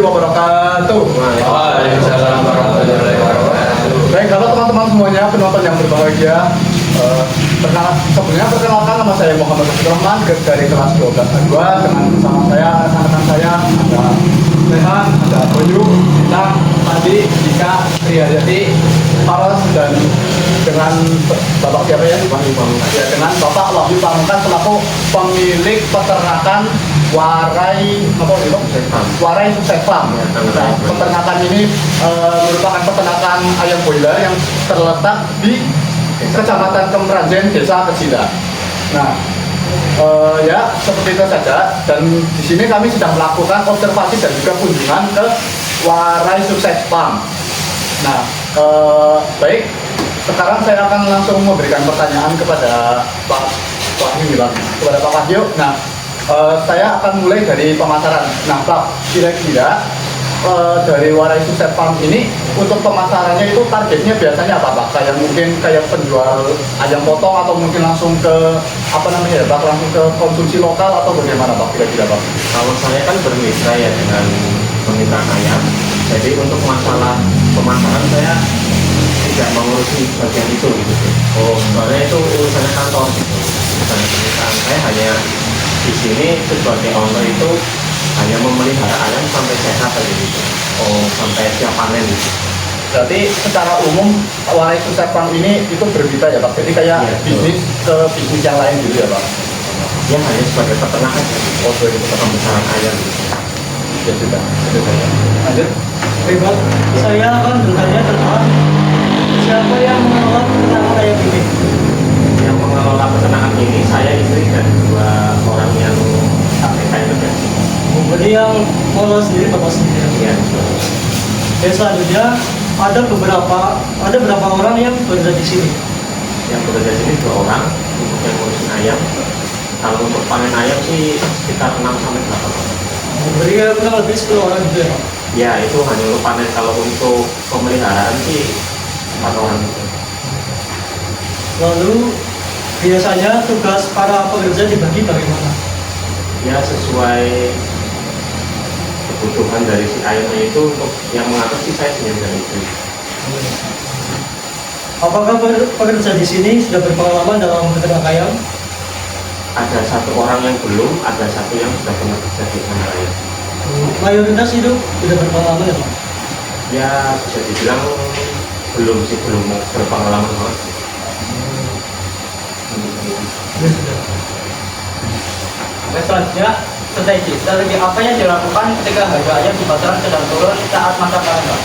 wabarakatuh. Waalaikumsalam warahmatullahi wabarakatuh. Baik, halo teman-teman semuanya, penonton yang berbahagia. Sebelumnya perkenalkan, nama saya Muhammad Rahman dari kelas 12 kedua. Dengan bersama saya rekan-rekan saya ada Rehan, ada Boyu, Bintang, Adi, Dika, Riyadati, Faras, dan dengan Bapak siapa ya? Ya, dengan Bapak Wahyu Pamungkas selaku pemilik peternakan Warai Warai Sukses Farm. Nah, peternakan ini merupakan peternakan ayam boiler yang terletak di Kecamatan Kemranjen, Desa Kecila. Nah, ya seperti itu saja. Dan di sini kami sedang melakukan observasi dan juga kunjungan ke Warai Sukses Farm. Nah, baik. Sekarang saya akan langsung memberikan pertanyaan kepada Pak Wahyu, kepada Pak Wahyu. Nah, saya akan mulai dari pemasaran. Nah, Pak, kira-kira dari Warai Sukses Farm ini untuk pemasarannya itu targetnya biasanya apa, Pak? Kayak mungkin kayak penjual ayam potong atau mungkin langsung ke apa namanya ya, Pak? Langsung ke konsumsi lokal atau bagaimana, Pak? Kira-kira, Pak? Kalau saya kan bermitra ya dengan pemitra ayam. Jadi untuk masalah pemasaran saya tidak mengurusi bagian itu gitu. Soalnya itu urusannya kantor gitu. Urusan pemerintahan saya hanya di sini sebagai owner itu hanya memelihara ayam sampai sehat aja gitu. Sampai siap panen gitu. Berarti secara umum Warai Sukses Farm ini itu berbeda ya, Pak? Jadi kayak Ya, bisnis ke bisnis yang lain gitu ya, Pak? Ya hanya sebagai peternakan ya. Sebagai pembesaran ayam gitu. Ya sudah, itu saja. Lanjut. Baik, saya akan bertanya tentang siapa yang mengelola peternakan ayam ini. Yang mengelola peternakan ini saya, istri, dan dua orang yang APK itu. Jadi yang mengelola sendiri bapak sendiri. Ya. Dan selanjutnya ada berapa orang yang bekerja di sini. Yang bekerja di sini 2 orang untuk yang ngurusin ayam. Kalau untuk panen ayam sih sekitar 6 sampai 8 orang. Jadi kurang lebih 10 orang gitu ya, Pak. Ya itu hanya untuk panen. Kalau untuk pemeliharaan sih 4 orang gitu. Lalu biasanya tugas para pekerja dibagi bagaimana? Ya sesuai kebutuhan dari si ayamnya itu. Untuk yang mengatur sih saya sendiri dan istri. Apakah pekerja di sini sudah berpengalaman dalam beternak ayam? Ada 1 orang yang belum, ada 1 yang sudah pernah kerja di sana ayam. Mayoritas itu sudah berpengalaman ya, Pak? Ya bisa dibilang belum sih, belum berpengalaman banget. Ya sudah. Selanjutnya, strategi apa yang dilakukan ketika harga ayam di pasaran sedang turun saat masa panen, Pak?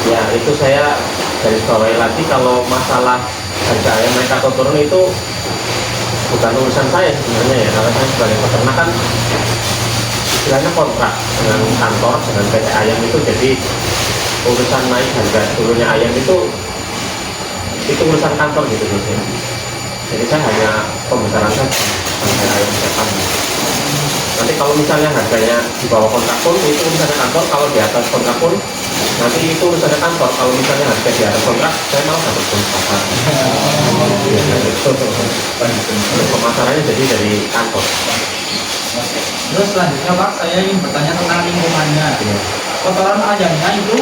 Ya itu saya garis bawahi lagi, kalau masalah harga ayam naik atau turun itu bukan urusan saya sebenarnya ya. Kalau saya sebagai peternak kan istilahnya kontrak dengan kantor, dengan PT ayam itu. Jadi urusan naik harga turunnya ayam itu urusan kantor gitu ya. Jadi saya hanya pembesaran saja sampai ayam sehat. Nanti kalau misalnya harganya di bawah kontrak pun itu urusannya kantor. Kalau di atas kontrak pun nanti itu urusannya kantor. Kalau misalnya harga di atas kontrak, saya malah dapat bonus pasar. Pemasarannya jadi dari kantor. Terus selanjutnya, Pak, saya ingin bertanya tentang lingkungannya. Ya. Kotoran ayamnya itu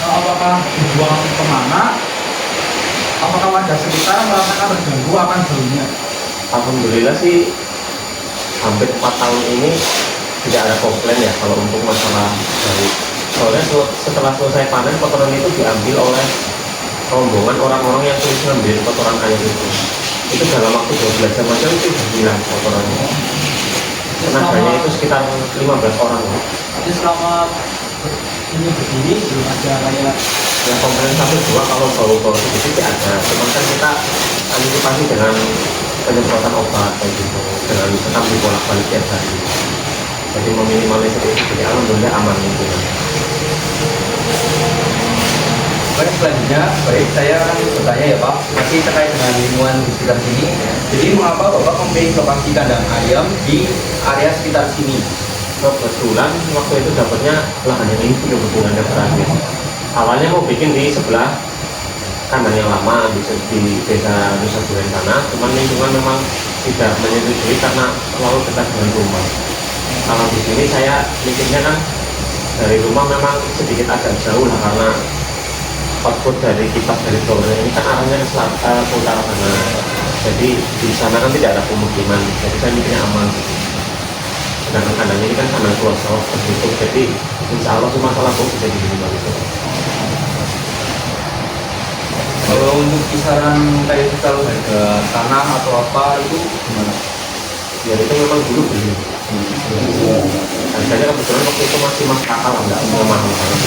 apakah dibuang kemana? Apakah warga sekitar merasakan terganggu akan baunya? Alhamdulillah sih hampir 4 tahun ini tidak ada komplain ya kalau untuk masalah bau. Soalnya setelah selesai panen, kotoran itu diambil oleh rombongan orang-orang yang terus ngambil kotoran ayam itu. Itu dalam waktu 12 jam aja itu sudah hilang kotorannya. Tenaganya itu sekitar 15 orang. Jadi selama ini berdiri belum ada kayak Yang komplain 1-2 kalau bau-bau sedikit sih ada. Cuman kan kita antisipasi dengan penyemprotan obat kayak gitu, dengan tetap dibolak-balik tiap hari. Jadi meminimalisir itu. Jadi alhamdulillah aman gitu. Baik, selanjutnya, saya akan bertanya ya Pak, masih terkait dengan lingkungan di sekitar sini. Jadi mengapa Bapak memilih lokasi kandang ayam di area sekitar sini? Kebetulan waktu itu dapatnya lahan yang ini kebetulan terakhir. Awalnya mau bikin di sebelah kandang yang lama di desa Nusa Duren sana, cuman lingkungan memang tidak menyetujui karena terlalu dekat dengan rumah. Kalau di sini saya mikirnya kan dari rumah memang sedikit agak jauh lah, karena output dari kipas dari tower ini kan arahnya ke selatan, ke utara sana. Jadi di sana kan tidak ada pemukiman, jadi saya mikirnya aman. Sedangkan kandangnya ini kan kandang keluar sawah seperti itu, jadi insya Allah cuma masalah pun bisa diminimalisir. Kalau untuk kisaran kayak kalau harga tanah atau apa itu gimana? Ya itu memang dulu beli. Harganya kebetulan waktu itu masih masuk akal, nggak semua mahal banget.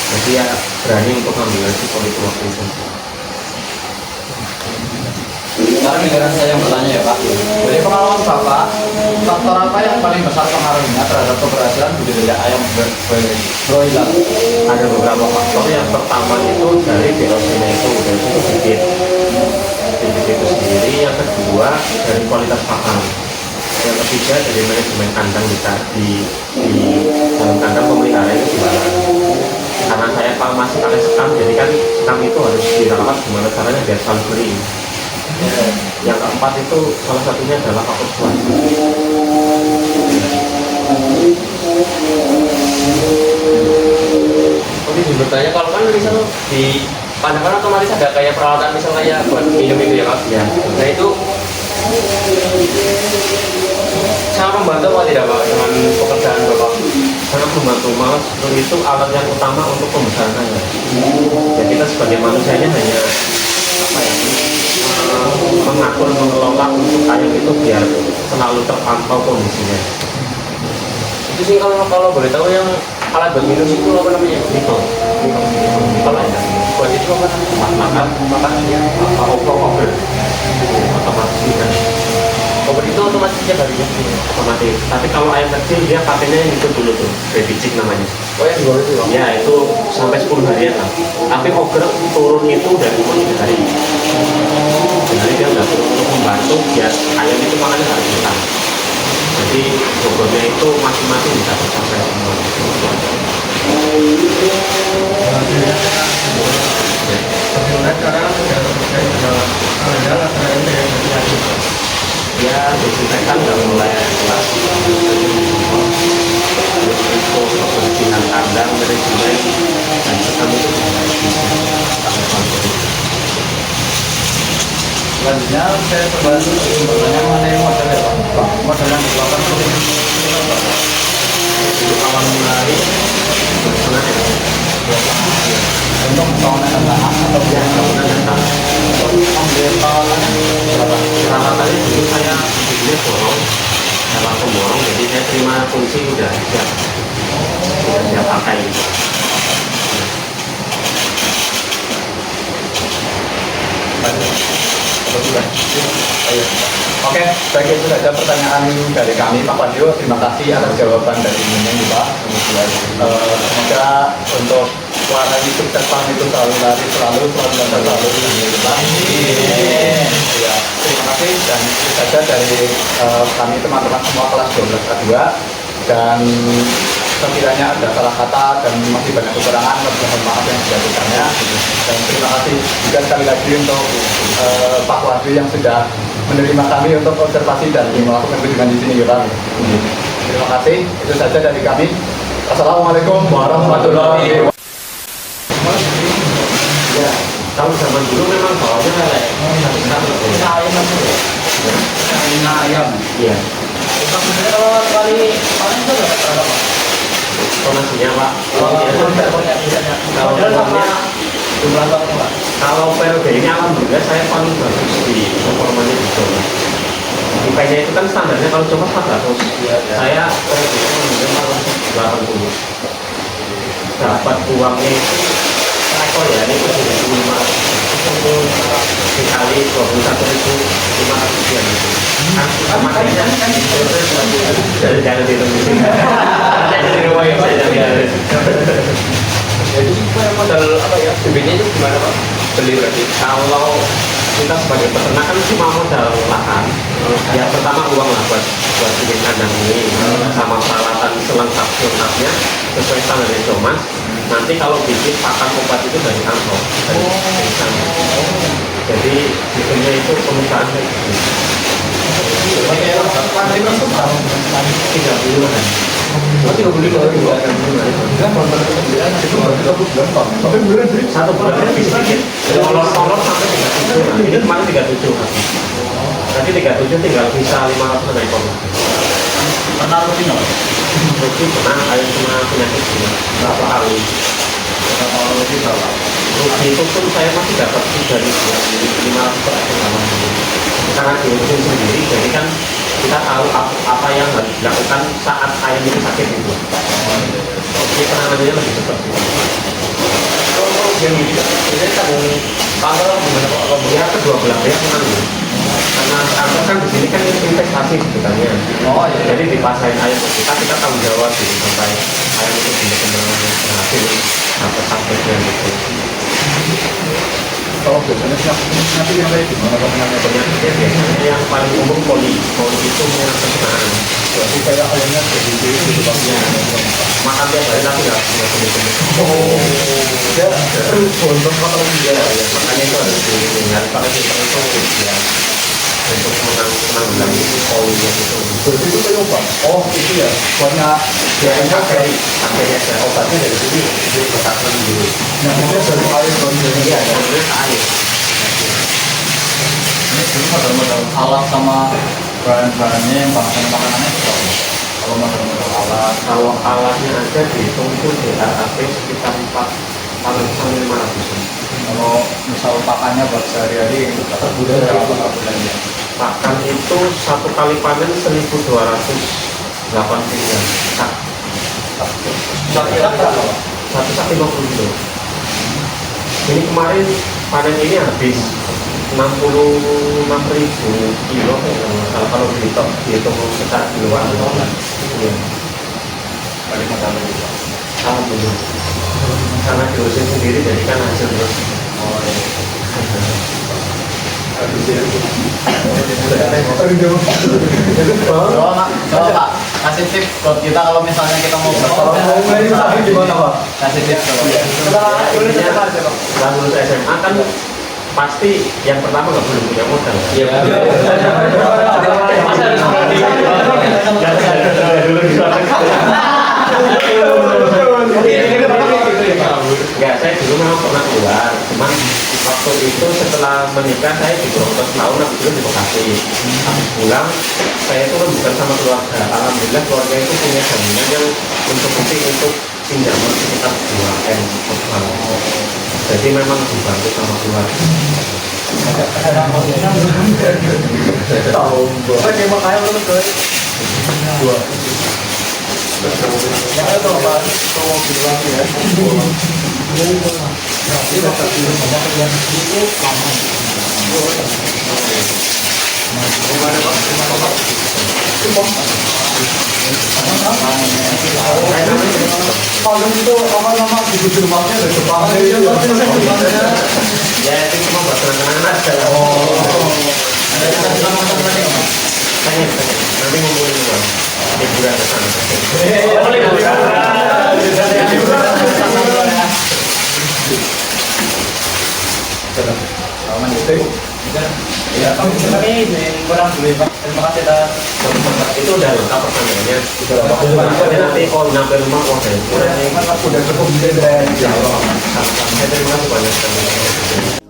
Jadi ya berani untuk ngambil resiko itu waktu itu. Sekarang giliran saya yang bertanya ya Pak. Dari pengalaman Bapak, faktor apa yang paling besar pengaruhnya terhadap keberhasilan budidaya ayam broiler? Ada beberapa faktor. Yang pertama itu dari BLC-nya itu bibit itu sendiri. Yang kedua dari kualitas pakan. Yang ketiga dari manajemen kandang di dalam kandang pemelihara itu gimana. Karena saya masih pakai sekam, jadi kan sekam itu harus dirawat gimana caranya biar selalu kering. Yang keempat itu salah satunya adalah faktor cuaca. Oke, bertanya kalau kan misal di pandang kan otomatis ada kayak peralatan misal kayak buat minum itu ya Pak. Ya, Nah itu sangat membantu apa tidak Pak dengan pekerjaan Bapak? sangat membantu. Malah itu alat yang utama untuk pembesaran ayam. Ya kita sebagai manusia ini hanya apa ya, mengatur, mengelola untuk ayam itu biar selalu terpantau kondisinya. Itu sih kalau boleh tahu yang alat buat minum itu apa namanya? Nipple, Kalau buat itu apa namanya? makan ya, over otomatis kan. Obat itu otomatis tiap harinya. Otomatis. Tapi kalau ayam kecil dia pakainya yang itu dulu tuh, baby chick namanya. Oh yang dua itu Pak? Ya itu sampai 10 harian lah. Tapi oger turun itu dari 3 hari. Jadi dia udah turun untuk membantu biar ayam itu makannya nggak rebutan. Jadi bobotnya itu masing-masing bisa tercapai semua. Sebenarnya sekarang sudah ada Ya desinfektan udah mulai kelas. Itu kebersihan kandang, manajemen dan sekam itu sangat penting. Selanjutnya saya coba bertanya mengenai model ya Pak. Model yang dikeluarkan oleh Itu awal mulai sebenarnya untuk bangunan tanah atau ya bangunan dan tanah. ambil peralatannya berapa? Peralatannya dulu saya bikinnya borong, dalam pemborong, jadi saya terima fungsi udah siap pakai. Oke, baik itu saja pertanyaan dari kami Pak Pandio. Terima kasih atas jawaban dari Ininya Pak. Semoga untuk suara ini sukses Pak itu selalu lari selalu Pak. Ya, terima kasih dan itu saja dari kami teman-teman semua kelas 12 A2 dan sekiranya ada salah kata dan masih banyak kekurangan, mohon maaf yang sebesar-besarnya. Dan terima kasih juga sekali lagi untuk Pak Wadi yang sudah menerima kami untuk observasi dan melakukan kunjungan di sini ya Pak. Terima kasih, itu saja dari kami. Assalamualaikum warahmatullahi wabarakatuh. Ya, kalau zaman dulu memang bawahnya lelek, tapi sekarang ayam. iya. Sebenarnya kalau kali paling itu dapat berapa Pak? Tonasinya Pak, Kalau sama jumlah tahun Pak. kalau PLB ini alhamdulillah saya paling bagus di performanya di Jawa. IP-nya itu kan standarnya kalau coba 400. Saya PLB ini malah 80. Dapat uangnya itu ekor ya, ini itu 500 dikali 21.500 sekian itu. Kan makanya jangan dihitung di sini. Saya di rumah ya saya jadi. Jadi modal apa ya? BB-nya itu gimana Pak? Beli berarti? Kalau kita sebagai peternak kan cuma modal lahan, ya pertama uang lah buat bikin kandang ini sama peralatan selengkapnya sesuai standar Thomas. Nanti kalau bikin pakan obat itu dari kantong, dari sana. Jadi sistemnya itu perusahaan kayak gitu. 30-an. Masih 25 ribu akan Kan kontrak ketersediaan itu berarti 1 bulan Pak. Tapi beneran sih. satu bulan lebih sedikit. Kolor sampai 37. Nah, ini kemarin 37 habis. Tadi 37 tinggal bisa 500 dari kolor. Pernah rutin nggak? Rugi pernah ada cuma penyakit sih. Berapa kali? Kalau rutin berapa? Rugi itu pun saya masih dapat 3.500 per ekor. Karena diurusin sendiri, jadi kan kita tahu apa yang harus dilakukan saat ayam itu sakit itu. Jadi penanganannya lebih cepat. Yang ini tanggung tanggal gimana Pak? Kalau Ya kedua belah pihak menanggung. Karena kantor kan di sini kan investasi sebenarnya. Oh iya. Jadi dipasain ayam ke kita tanggung jawab gitu sampai ayam itu benar-benar berhasil dapat sakitnya gitu. Kalau biasanya nanti yang kayak gimana Pak penyakitnya? Penyakitnya biasanya yang paling umum poli itu menyerang pencernaan. Berarti kayak ayamnya jadi gitu Pak. Ya, makan tiap hari tapi nggak sembuh. Oh, ya terus bontot Pak kalau Ya, ya, makanya itu harus harus pakai sistem itu ya untuk menanggulangi polinya itu. berarti itu kayak Pak. Oh itu ya. Banyak Biasanya dari akhirnya ada obatnya dari sini itu letakkan dulu. nyamuknya dari air Iya, kondisinya. kemudian ke air. Ini dulu modal-modal alat sama bahan-bahannya yang bahan makanannya itu apa? Kalau modal-modal alat, Kalau alatnya aja dihitung itu di RAP sekitar 400-500. kalau misal pakannya buat sehari-hari tetap budaya berapa per bulannya? Pakan itu satu kali panen 1.280 sak. kira-kira berapa Pak? Satu sak 50 kilo. Ini kemarin panen ini habis 66.000 kilo kalau dihitung secara kiloan. Iya. Balik modal dulu Pak. Alhamdulillah. Karena diurusin sendiri jadi kan hasil terus. Oh iya. Coba Pak, coba Pak, kasih tips buat kita kalau misalnya kita mau Kalau mau main lagi gimana Pak? kasih tips coba. Setelah lulus SMA kan pasti yang pertama nggak boleh punya modal. Iya. Enggak, saya dulu memang pernah keluar, cuman waktu itu setelah menikah saya di Brontos tahun, habis itu di Bekasi. Habis pulang, saya itu kan bukan sama keluarga. Alhamdulillah keluarga itu punya jaminan yang mencukupi untuk pinjaman sekitar 2 M per tahun. Jadi memang dibantu sama keluarga. Tahu Pak. Oke, makanya belum tuh. Ya itu Pak. Itu mau bilang ya. Kalau itu apa nama di rumahnya ada Jepang. Ya itu cuma buat teman-teman aja lah. Ada yang kasih sama teman-teman nggak, Pak? Pengen. Nanti ngumpulin uang. Liburan ke sana. Aman gitu. Ya, kami kurang dulu ya, Pak. Terima kasih atas Itu udah lengkap pertanyaannya. Nanti kalau nyampe rumah uang saya. Udah cukup bisa dari Sama-sama. Saya terima kasih banyak.